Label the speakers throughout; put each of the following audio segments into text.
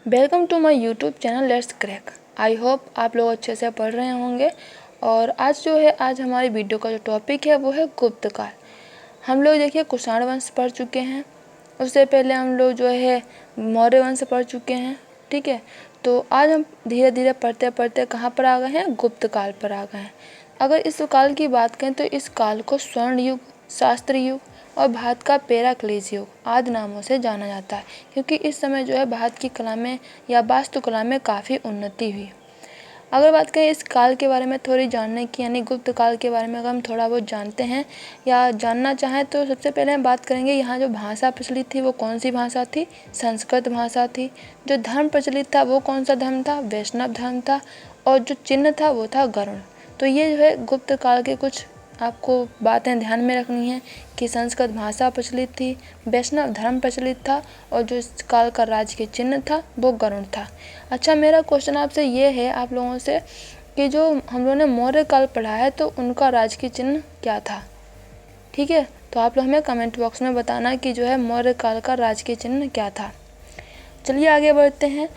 Speaker 1: Welcome to my YouTube channel let's crack. I hope आप लोग अच्छे से पढ़ रहे होंगे। और आज हमारी वीडियो का जो टॉपिक है वो है गुप्त काल। हम लोग देखिए कुषाण वंश पढ़ चुके हैं, उससे पहले हम लोग जो है मौर्य वंश पढ़ चुके हैं। ठीक है, तो आज हम धीरे धीरे पढ़ते पढ़ते कहाँ पर आ गए हैं, गुप्त काल पर आ गए हैं। अगर इस काल की बात करें तो इस काल को स्वर्ण युग, शास्त्र युग और भारत का पेराक्लीज युग आदि नामों से जाना जाता है, क्योंकि इस समय जो है भारत की कला में या वास्तुकला में काफ़ी उन्नति हुई। अगर बात करें इस काल के बारे में थोड़ी जानने की, यानी गुप्त काल के बारे में अगर हम थोड़ा बहुत जानते हैं या जानना चाहें तो सबसे पहले हम बात करेंगे यहाँ जो भाषा प्रचलित थी वो कौन सी भाषा थी, संस्कृत भाषा थी। जो धर्म प्रचलित था वो कौन सा धर्म था, वैष्णव धर्म था। और जो चिन्ह था वो था गरुड़। तो ये जो है गुप्त काल के कुछ आपको बातें ध्यान में रखनी है कि संस्कृत भाषा प्रचलित थी, वैष्णव धर्म प्रचलित था और जो इस काल का राजकीय चिन्ह था वो गरुड़ था। अच्छा, मेरा क्वेश्चन आपसे ये है आप लोगों से कि जो हम लोगों ने मौर्य काल पढ़ा है तो उनका राजकीय चिन्ह क्या था। ठीक है, तो आप लोग हमें कमेंट बॉक्स में बताना कि जो है मौर्य काल का राजकीय चिन्ह क्या था। चलिए आगे बढ़ते हैं।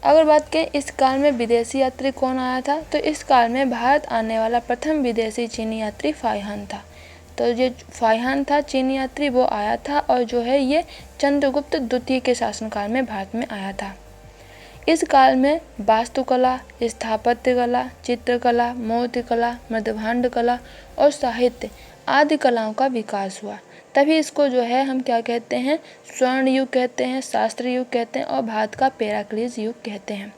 Speaker 1: अगर बात करें इस काल में विदेशी यात्री कौन आया था, तो इस काल में भारत आने वाला प्रथम विदेशी चीनी यात्री फाहियान था। तो ये फाहियान था चीनी यात्री, वो आया था और जो है ये चंद्रगुप्त द्वितीय के शासनकाल में भारत में आया था। इस काल में वास्तुकला, स्थापत्य कला, चित्रकला, मूर्तिकला, मृदभांड कला और साहित्य आदि कलाओं का विकास हुआ। तभी इसको जो है हम क्या कहते हैं, स्वर्ण युग कहते हैं, शास्त्र युग कहते हैं और भारत का पेराक्लीज युग कहते हैं।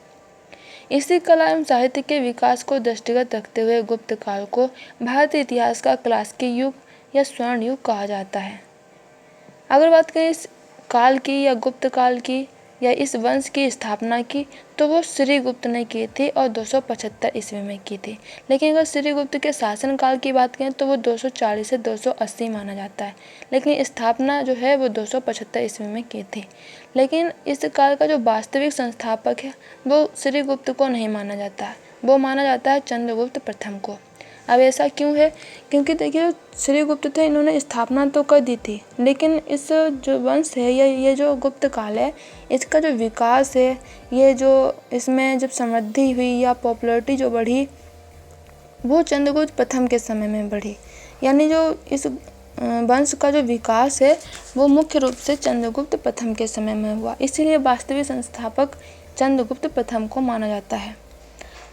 Speaker 1: इसी कला एवं साहित्य के विकास को दृष्टिगत रखते हुए गुप्त काल को भारतीय इतिहास का क्लासिक युग या स्वर्ण युग कहा जाता है। अगर बात करें इस काल की या गुप्त काल की या इस वंश की स्थापना की, तो वो श्रीगुप्त ने की थी और 275 ईस्वी में की थी। लेकिन अगर श्रीगुप्त के शासनकाल की बात करें तो वो 240 से 280 माना जाता है, लेकिन स्थापना जो है वो 275 ईस्वी में की थी। लेकिन इस काल का जो वास्तविक संस्थापक है वो श्रीगुप्त को नहीं माना जाता है, वो माना जाता है चंद्रगुप्त प्रथम को। अब ऐसा क्यों है, क्योंकि देखिए श्रीगुप्त थे, इन्होंने स्थापना तो कर दी थी, लेकिन इस जो वंश है या ये जो गुप्त काल है इसका जो विकास है, ये जो इसमें जब समृद्धि हुई या पॉपुलैरिटी जो बढ़ी वो चंद्रगुप्त प्रथम के समय में बढ़ी। यानी जो इस वंश का जो विकास है वो मुख्य रूप से चंद्रगुप्त प्रथम के समय में हुआ, इसीलिए वास्तविक संस्थापक चंद्रगुप्त प्रथम को माना जाता है।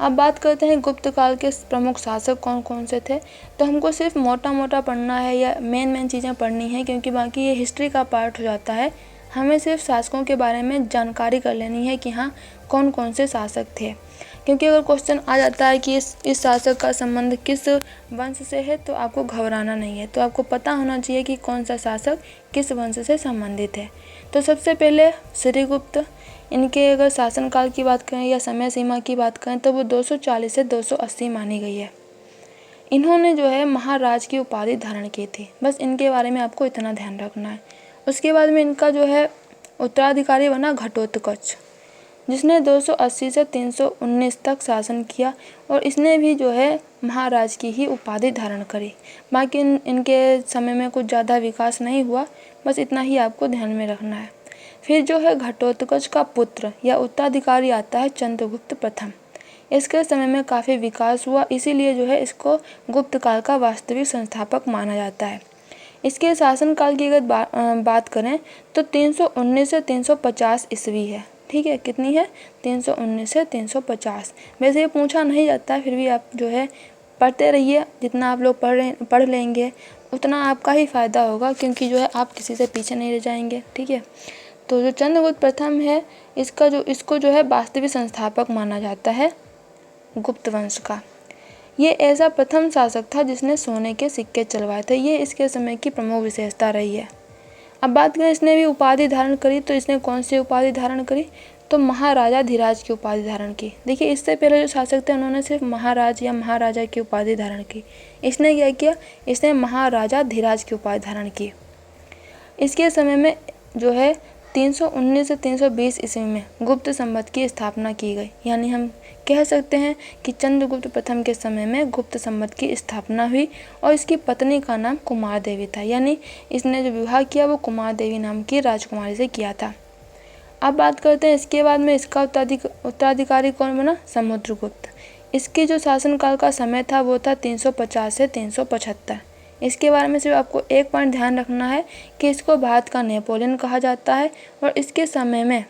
Speaker 1: अब बात करते हैं गुप्त काल के प्रमुख शासक कौन कौन से थे। तो हमको सिर्फ मोटा मोटा पढ़ना है या मेन चीज़ें पढ़नी है, क्योंकि बाकी ये हिस्ट्री का पार्ट हो जाता है। हमें सिर्फ शासकों के बारे में जानकारी कर लेनी है कि हाँ कौन कौन से शासक थे। क्योंकि अगर क्वेश्चन आ जाता है कि इस शासक का संबंध किस वंश से है तो आपको घबराना नहीं है, तो आपको पता होना चाहिए कि कौन सा शासक किस वंश से संबंधित है। तो सबसे पहले श्रीगुप्त, इनके अगर शासनकाल की बात करें या समय सीमा की बात करें तो वो 240 से 280 मानी गई है। इन्होंने जो है महाराज की उपाधि धारण की थी, बस इनके बारे में आपको इतना ध्यान रखना है। उसके बाद में इनका जो है उत्तराधिकारी बना घटोत्कच, जिसने 280 से 319 तक शासन किया और इसने भी जो है महाराज की ही उपाधि धारण करी। बाकी इनके समय में कुछ ज़्यादा विकास नहीं हुआ, बस इतना ही आपको ध्यान में रखना है। फिर जो है घटोत्कच का पुत्र या उत्तराधिकारी आता है चंद्रगुप्त प्रथम। इसके समय में काफ़ी विकास हुआ, इसीलिए जो है इसको गुप्त काल का वास्तविक संस्थापक माना जाता है। इसके शासनकाल की अगर बात करें तो 319 से 350 ईस्वी है। ठीक है, कितनी है, 319 से 350। वैसे ये पूछा नहीं जाता है, फिर भी आप जो है पढ़ते रहिए, जितना आप लोग पढ़ लेंगे उतना आपका ही फ़ायदा होगा, क्योंकि जो है आप किसी से पीछे नहीं रह जाएंगे। ठीक है, तो जो चंद्रगुप्त प्रथम है इसको जो है वास्तविक संस्थापक माना जाता है गुप्त वंश का। ये ऐसा प्रथम शासक था जिसने सोने के सिक्के चलवाए थे, ये इसके समय की प्रमुख विशेषता रही है। अब बात करें इसने भी उपाधि धारण करी, तो इसने कौन सी उपाधि धारण करी, तो महाराजा धीराज की उपाधि धारण की। देखिए इससे पहले जो शासक थे उन्होंने सिर्फ महाराज या महाराजा की उपाधि धारण की, इसने क्या किया, इसने महाराजा धीराज की उपाधि धारण की। इसके समय में जो है 319 से 320 ईस्वी में गुप्त संवत की स्थापना की गई। यानी हम कह सकते हैं कि चंद्रगुप्त प्रथम के समय में गुप्त संवत की स्थापना हुई और इसकी पत्नी का नाम कुमार देवी था। यानी इसने जो विवाह किया वो कुमार देवी नाम की राजकुमारी से किया था। अब बात करते हैं इसके बाद में इसका उत्तराधिकारी कौन बना? समुद्रगुप्त। इसके जो शासनकाल का समय था वो था 350 से 375। इसके बारे में सिर्फ आपको एक पॉइंट ध्यान रखना है कि इसको भारत का नेपोलियन कहा जाता है और इसके समय में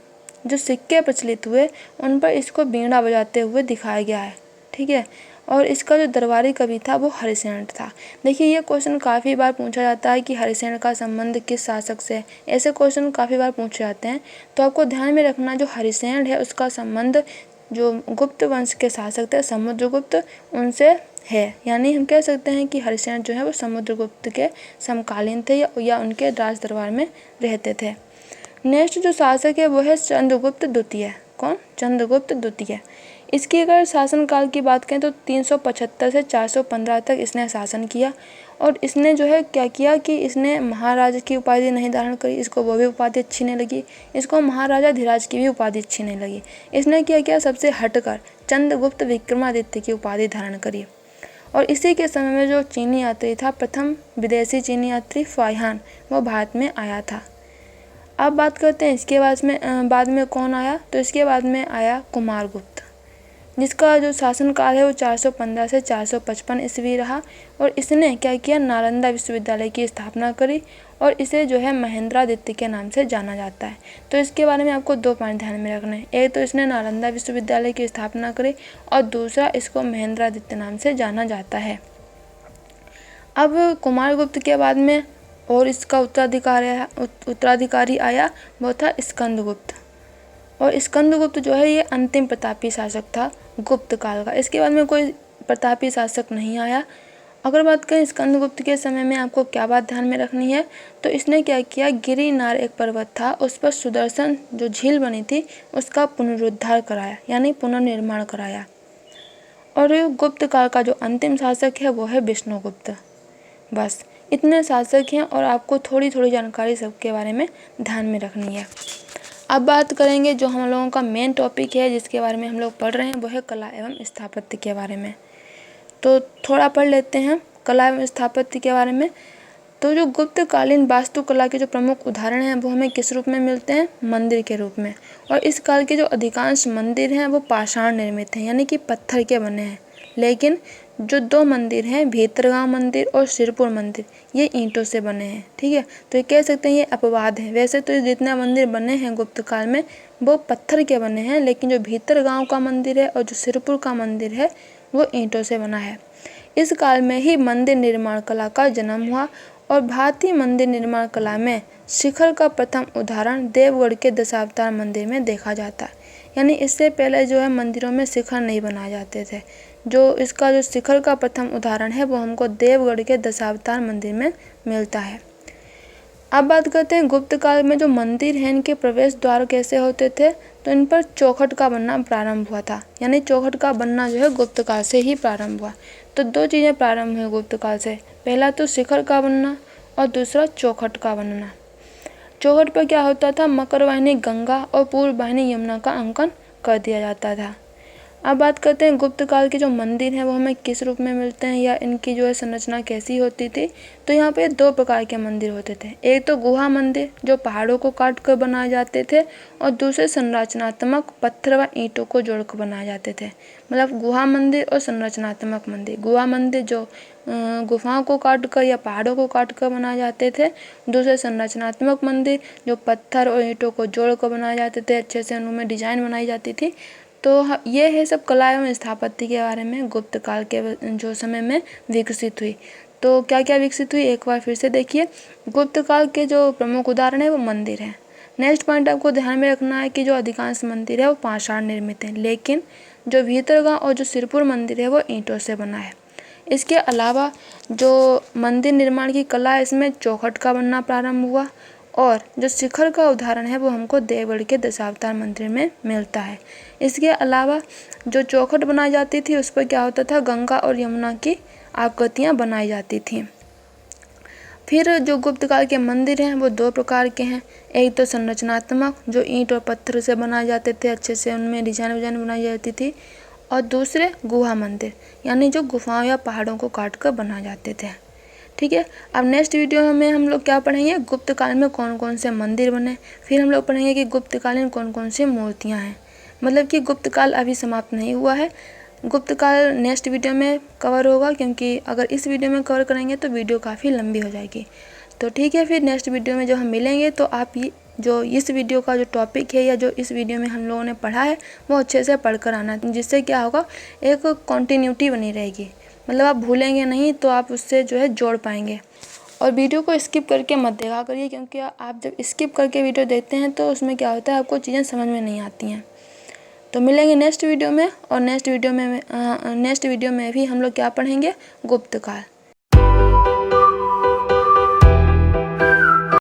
Speaker 1: जो सिक्के प्रचलित हुए उन पर इसको बीड़ा बजाते हुए दिखाया गया है, ठीक है। और इसका जो दरबारी कवि था वो हरिसेन था। देखिए ये क्वेश्चन काफ़ी बार पूछा जाता है कि हरिसेन का संबंध किस शासक से है, ऐसे क्वेश्चन काफ़ी बार पूछे जाते हैं। तो आपको ध्यान में रखना जो हरिसेन है उसका संबंध जो गुप्त वंश के शासक थे समुद्रगुप्त उनसे है, यानी हम कह सकते हैं कि हरिसेन जो है वो समुद्रगुप्त के समकालीन थे या उनके राज दरबार में रहते थे। नेक्स्ट जो शासक है वो है चंद्रगुप्त द्वितीय। कौन? चंद्रगुप्त द्वितीय। इसकी अगर शासनकाल की बात करें तो 375 से 415 तक इसने शासन किया और इसने जो है क्या किया कि इसने महाराज की उपाधि नहीं धारण करी, इसको वो भी उपाधि अच्छी नहीं लगी, इसको महाराजा धीराज की भी उपाधि अच्छी नहीं लगी। इसने क्या किया, सबसे हटकर चंद्रगुप्त विक्रमादित्य की उपाधि धारण करी। और इसी के समय में जो चीनी यात्री था, प्रथम विदेशी चीनी यात्री फाहियान, वो भारत में आया था। अब बात करते हैं इसके बाद में कौन आया, तो इसके बाद में आया कुमारगुप्त, जिसका जो शासनकाल है वो 415 से 455 ईस्वी रहा। और इसने क्या किया, नालंदा विश्वविद्यालय की स्थापना करी और इसे जो है महेंद्रादित्य के नाम से जाना जाता है। तो इसके बारे में आपको दो पॉइंट ध्यान में रखने हैं, एक तो इसने नालंदा विश्वविद्यालय की स्थापना करी और दूसरा इसको महेंद्रादित्य नाम से जाना जाता है। अब कुमारगुप्त के बाद में और इसका उत्तराधिकारी आया, वो था स्कंदगुप्त। और स्कंदगुप्त जो है ये अंतिम प्रतापी शासक था गुप्त काल का। इसके बाद में कोई प्रतापी शासक नहीं आया। अगर बात करें स्कंदगुप्त के समय में आपको क्या बात ध्यान में रखनी है, तो इसने क्या किया, गिरिनार एक पर्वत था उस पर सुदर्शन जो झील बनी थी उसका पुनरुद्धार कराया, यानी पुनर्निर्माण कराया। और गुप्त काल का जो अंतिम शासक है वो है विष्णुगुप्त। बस इतने शासक हैं और आपको थोड़ी थोड़ी जानकारी सबके बारे में ध्यान में रखनी है। अब बात करेंगे जो हम लोगों का मेन टॉपिक है जिसके बारे में हम लोग पढ़ रहे हैं, वो है कला एवं स्थापत्य के बारे में। तो थोड़ा पढ़ लेते हैं कला एवं स्थापत्य के बारे में। तो जो गुप्तकालीन वास्तुकला के जो प्रमुख उदाहरण हैं वो हमें किस रूप में मिलते हैं, मंदिर के रूप में। और इस काल के जो अधिकांश मंदिर हैं वो पाषाण निर्मित हैं, यानी कि पत्थर के बने हैं। लेकिन जो दो मंदिर हैं, भीतरगांव मंदिर और सिरपुर मंदिर, ये ईंटों से बने हैं, ठीक है। तो ये कह सकते हैं ये अपवाद है। वैसे तो जितने मंदिर बने हैं गुप्त काल में वो पत्थर के बने हैं, लेकिन जो भीतरगांव का मंदिर है और जो सिरपुर का मंदिर है वो ईंटों से बना है। इस काल में ही मंदिर निर्माण कला का जन्म हुआ और भारतीय मंदिर निर्माण कला में शिखर का प्रथम उदाहरण देवगढ़ के दशावतार मंदिर में देखा जाता है। यानी इससे पहले जो है मंदिरों में शिखर नहीं बनाए जाते थे। जो इसका जो शिखर का प्रथम उदाहरण है वो हमको देवगढ़ के दशावतार मंदिर में मिलता है। अब बात करते हैं गुप्त काल में जो मंदिर हैं इनके प्रवेश द्वार कैसे होते थे, तो इन पर चौखट का बनना प्रारंभ हुआ था। यानी चौखट का बनना जो है गुप्त काल से ही प्रारंभ हुआ। तो दो चीज़ें प्रारंभ हुई गुप्त काल से, पहला तो शिखर का बनना और दूसरा चौखट का बनना। चौखट पर क्या होता था, मकर वाहिनी गंगा और पूर्व वाहिनी यमुना का अंकन कर दिया जाता था। अब बात करते हैं गुप्त काल के जो मंदिर हैं वो हमें किस रूप में मिलते हैं या इनकी जो है संरचना कैसी होती थी। तो यहाँ पे दो प्रकार के मंदिर होते थे, एक तो गुहा मंदिर जो पहाड़ों को काट कर बनाए जाते थे और दूसरे संरचनात्मक पत्थर व ईंटों को जोड़कर बनाए जाते थे। मतलब गुहा मंदिर और संरचनात्मक मंदिर। गुहा मंदिर जो गुफाओं को काट कर या पहाड़ों को काट कर बनाए जाते थे, दूसरे संरचनात्मक मंदिर जो पत्थर और ईंटों को जोड़ कर बनाए जाते थे, अच्छे से उनमें डिजाइन बनाई जाती थी। तो ये है सब कला एवं स्थापत्य के बारे में गुप्त काल के जो समय में विकसित हुई। तो क्या क्या विकसित हुई एक बार फिर से देखिए। गुप्त काल के जो प्रमुख उदाहरण है वो मंदिर हैं। नेक्स्ट पॉइंट आपको ध्यान में रखना है कि जो अधिकांश मंदिर है वो पाषाण निर्मित है, लेकिन जो भीतरगांव और जो सिरपुर मंदिर है वो ईंटों से बना है। इसके अलावा जो मंदिर निर्माण की कला है इसमें चौखट का बनना प्रारंभ हुआ और जो शिखर का उदाहरण है वो हमको देवगढ़ के दशावतार मंदिर में मिलता है। इसके अलावा जो चौखट बनाई जाती थी उस पर क्या होता था, गंगा और यमुना की आकृतियाँ बनाई जाती थीं। फिर जो गुप्त काल के मंदिर हैं वो दो प्रकार के हैं, एक तो संरचनात्मक जो ईंट और पत्थर से बनाए जाते थे, अच्छे से उनमें डिजाइन बनाई जाती थी, और दूसरे गुहा मंदिर यानी जो गुफाओं या पहाड़ों को काट कर बनाए जाते थे, ठीक है। अब नेक्स्ट वीडियो में हम लोग क्या पढ़ेंगे, गुप्त काल में कौन कौन से मंदिर बने। फिर हम लोग पढ़ेंगे कि गुप्त काल में कौन कौन सी मूर्तियाँ हैं। मतलब कि गुप्त काल अभी समाप्त नहीं हुआ है, गुप्त काल नेक्स्ट वीडियो में कवर होगा, क्योंकि अगर इस वीडियो में कवर करेंगे तो वीडियो काफ़ी लंबी हो जाएगी। तो ठीक है, फिर नेक्स्ट वीडियो में जब हम मिलेंगे तो आप ये जो इस वीडियो का जो टॉपिक है या जो इस वीडियो में हम लोगों ने पढ़ा है वो अच्छे से पढ़ कर आना, जिससे क्या होगा, एक कॉन्टीन्यूटी बनी रहेगी। मतलब आप भूलेंगे नहीं, तो आप उससे जो है जोड़ पाएंगे। और वीडियो को स्किप करके मत देखा करिए, क्योंकि आप जब स्किप करके वीडियो देखते हैं तो उसमें क्या होता है, आपको चीज़ें समझ में नहीं आती हैं। तो मिलेंगे नेक्स्ट वीडियो में, और नेक्स्ट वीडियो में भी हम लोग क्या पढ़ेंगे, गुप्त काल।